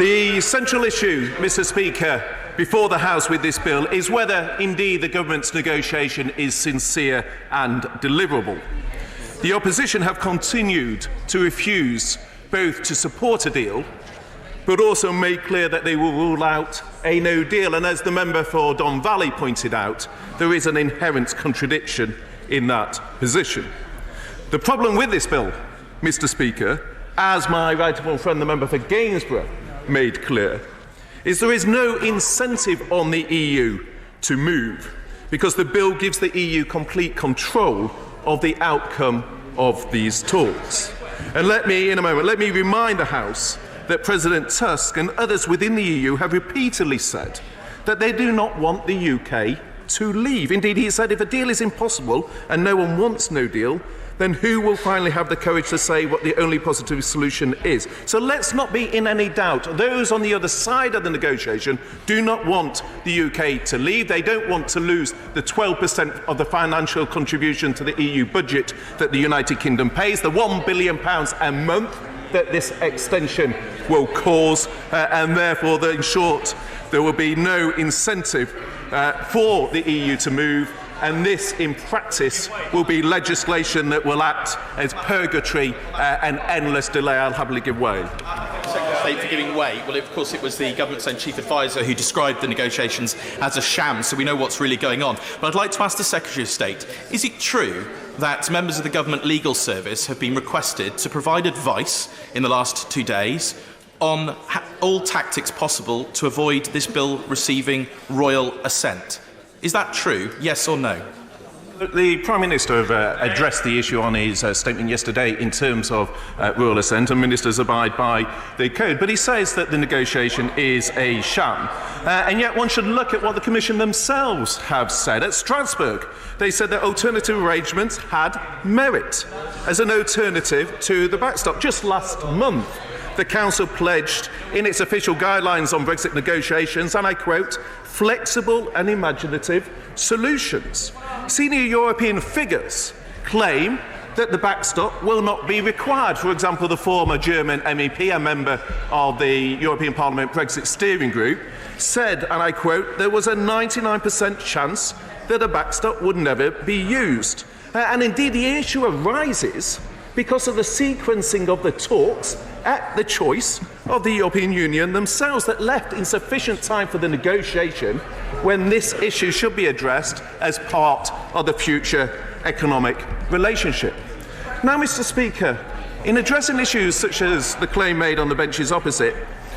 The central issue, Mr. Speaker, before the House with this bill is whether indeed the government's negotiation is sincere and deliverable. The opposition have continued to refuse both to support a deal but also made clear that they will rule out a no deal, and as the member for Don Valley pointed out, there is an inherent contradiction in that position. The problem with this bill, Mr. Speaker, as my right honourable friend the member for Gainsborough made clear, is there is no incentive on the EU to move because the bill gives the EU complete control of the outcome of these talks. And let me remind the House that President Tusk and others within the EU have repeatedly said that they do not want the UK to leave. Indeed, he said if a deal is impossible and no one wants no deal, then who will finally have the courage to say what the only positive solution is? So let's not be in any doubt. Those on the other side of the negotiation do not want the UK to leave. They don't want to lose the 12% of the financial contribution to the EU budget that the United Kingdom pays, the £1 billion a month that this extension will cause, and therefore, in short, there will be no incentive for the EU to move. And this, in practice, will be legislation that will act as purgatory and endless delay. I'll happily give way. Secretary of State for giving way. Well, of course, it was the government's own chief advisor who described the negotiations as a sham, so we know what's really going on. But I'd like to ask the Secretary of State, is it true that members of the government legal service have been requested to provide advice in the last 2 days on all tactics possible to avoid this bill receiving royal assent? Is that true, yes or no? The Prime Minister addressed the issue on his statement yesterday in terms of royal assent, and ministers abide by the code. But he says that the negotiation is a sham. And yet one should look at what the Commission themselves have said. At Strasbourg, they said that alternative arrangements had merit as an alternative to the backstop. Just last month, the Council pledged in its official guidelines on Brexit negotiations, and I quote, flexible and imaginative solutions. Senior European figures claim that the backstop will not be required. For example, the former German MEP, a member of the European Parliament Brexit Steering Group, said, and I quote, there was a 99% chance that a backstop would never be used. And indeed, the issue arises because of the sequencing of the talks at the choice of the European Union themselves that left insufficient time for the negotiation when this issue should be addressed as part of the future economic relationship. Now, Mr. Speaker, in addressing issues such as the claim made on the benches opposite,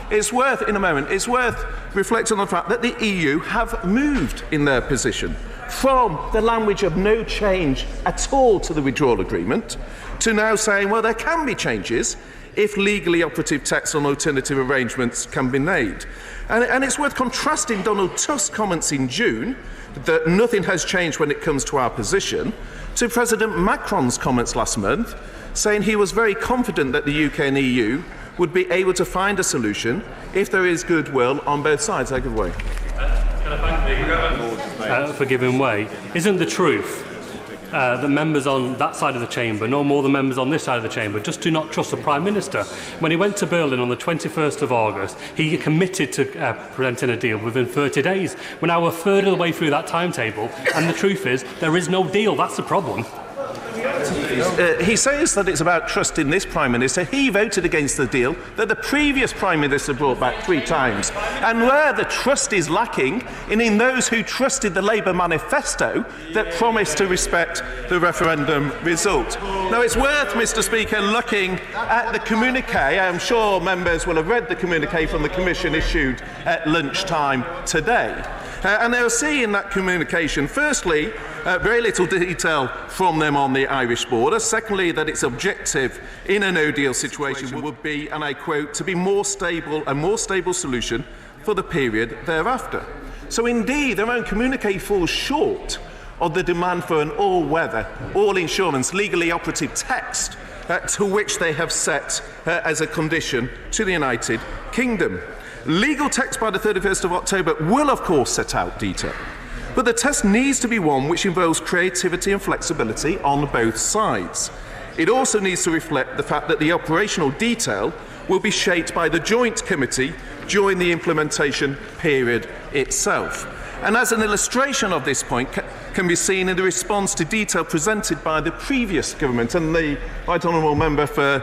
it's worth reflecting on the fact that the EU have moved in their position from the language of no change at all to the withdrawal agreement to now saying, well, there can be changes if legally operative text on alternative arrangements can be made. And it's worth contrasting Donald Tusk's comments in June that nothing has changed when it comes to our position to President Macron's comments last month saying he was very confident that the UK and EU would be able to find a solution if there is goodwill on both sides. I give way. For giving way. Isn't the truth that members on that side of the chamber, no more than members on this side of the chamber, just do not trust the Prime Minister? When he went to Berlin on the 21st of August, he committed to presenting a deal within 30 days. We're now a third of the way through that timetable, and the truth is, there is no deal. That's the problem. He says that it's about trust in this Prime Minister. He voted against the deal that the previous Prime Minister brought back 3 times. And where the trust is lacking, in those who trusted the Labour manifesto that promised to respect the referendum result. Now, it's worth, Mr. Speaker, looking at the communiqué. I am sure members will have read the communiqué from the Commission issued at lunchtime today. And they'll see in that communication, firstly, very little detail from them on the Irish border. Secondly, that its objective in a no-deal situation would be, and I quote, to be a more stable solution for the period thereafter. So indeed, their own communiqué falls short of the demand for an all-weather, all-insurance, legally operative text to which they have set as a condition to the United Kingdom. Legal text by the 31st of October will, of course, set out detail. But the test needs to be one which involves creativity and flexibility on both sides. It also needs to reflect the fact that the operational detail will be shaped by the joint committee during the implementation period itself. And as an illustration of this point can be seen in the response to detail presented by the previous government, and the Right Honourable Member for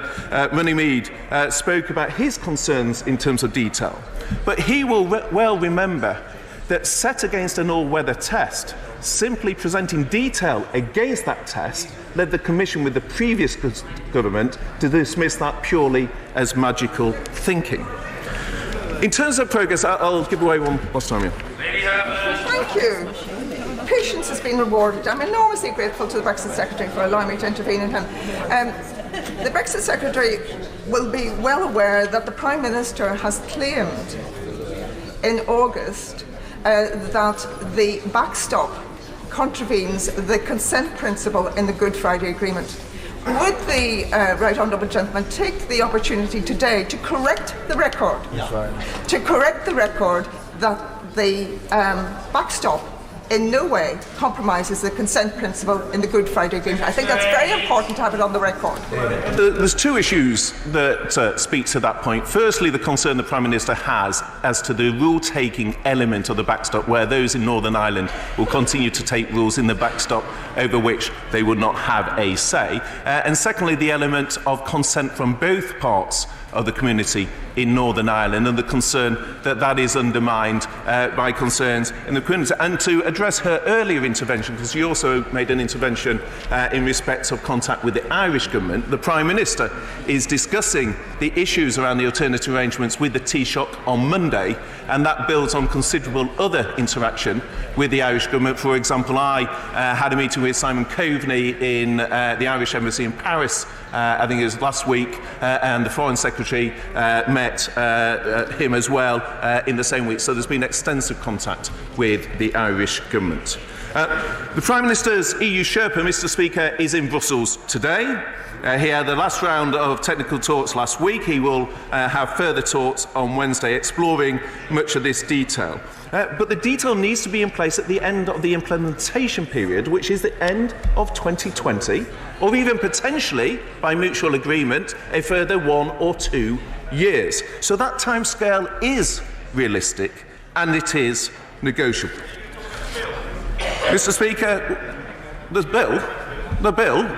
Runnymede spoke about his concerns in terms of detail. But he will well remember that set against an all-weather test, simply presenting detail against that test led the Commission with the previous government to dismiss that purely as magical thinking. In terms of progress, I'll give away one last time here. Thank you. Patience has been rewarded. I'm enormously grateful to the Brexit Secretary for allowing me to intervene in him. The Brexit Secretary will be well aware that the Prime Minister has claimed in August that the backstop contravenes the consent principle in the Good Friday Agreement. Would the Right Honourable Gentleman take the opportunity today to correct the record? To correct the record that the backstop in no way compromises the consent principle in the Good Friday Agreement. I think that's very important to have it on the record. There's two issues that speak to that point. Firstly, the concern the Prime Minister has as to the rule-taking element of the backstop, where those in Northern Ireland will continue to take rules in the backstop over which they would not have a say. And secondly, the element of consent from both parts of the community in Northern Ireland, and the concern that that is undermined by concerns in the community. And to address her earlier intervention, because she also made an intervention in respect of contact with the Irish government, the Prime Minister is discussing the issues around the alternative arrangements with the Taoiseach on Monday, and that builds on considerable other interaction with the Irish government. For example, I had a meeting with Simon Coveney in the Irish Embassy in Paris, I think it was last week, and the Foreign Secretary met him as well in the same week. So there's been extensive contact with the Irish government. The Prime Minister's EU Sherpa, Mr. Speaker, is in Brussels today. He had the last round of technical talks last week. He will have further talks on Wednesday exploring much of this detail. But the detail needs to be in place at the end of the implementation period, which is the end of 2020, or even potentially, by mutual agreement, a further 1 or 2 years. So that timescale is realistic and it is negotiable. Mr. Speaker, the bill,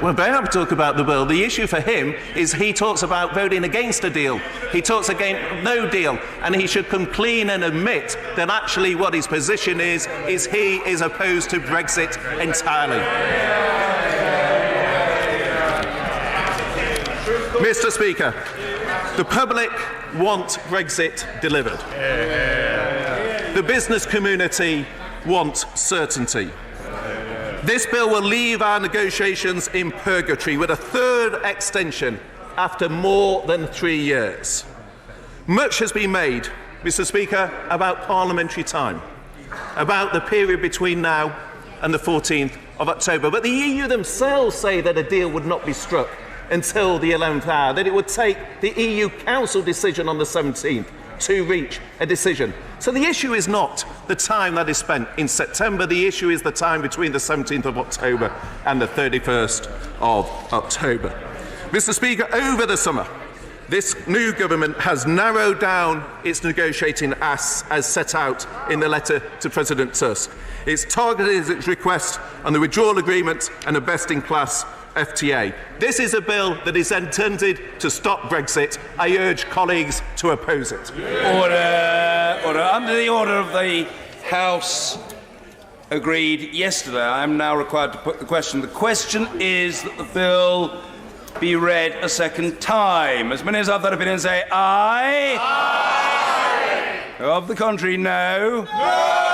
we're about to talk about the bill. The issue for him is he talks about voting against a deal. He talks against no deal, and he should come clean and admit that actually what his position is he is opposed to Brexit entirely. Mr. Speaker, the public want Brexit delivered. The business community want certainty. This bill will leave our negotiations in purgatory with a third extension after more than 3 years. Much has been made, Mr. Speaker, about parliamentary time, about the period between now and the 14th of October. But the EU themselves say that a deal would not be struck until the 11th hour, that it would take the EU Council decision on the 17th to reach a decision. So the issue is not the time that is spent in September, the issue is the time between the 17th of October and the 31st of October. Mr. Speaker, over the summer, this new government has narrowed down its negotiating asks as set out in the letter to President Tusk. It's targeted its request on the withdrawal agreement and a best-in-class FTA. This is a bill that is intended to stop Brexit. I urge colleagues to oppose it. Order. Under the order of the House agreed yesterday, I am now required to put the question. The question is that the bill be read a second time. As many as have that opinion say aye. Aye. Of the contrary, no. No.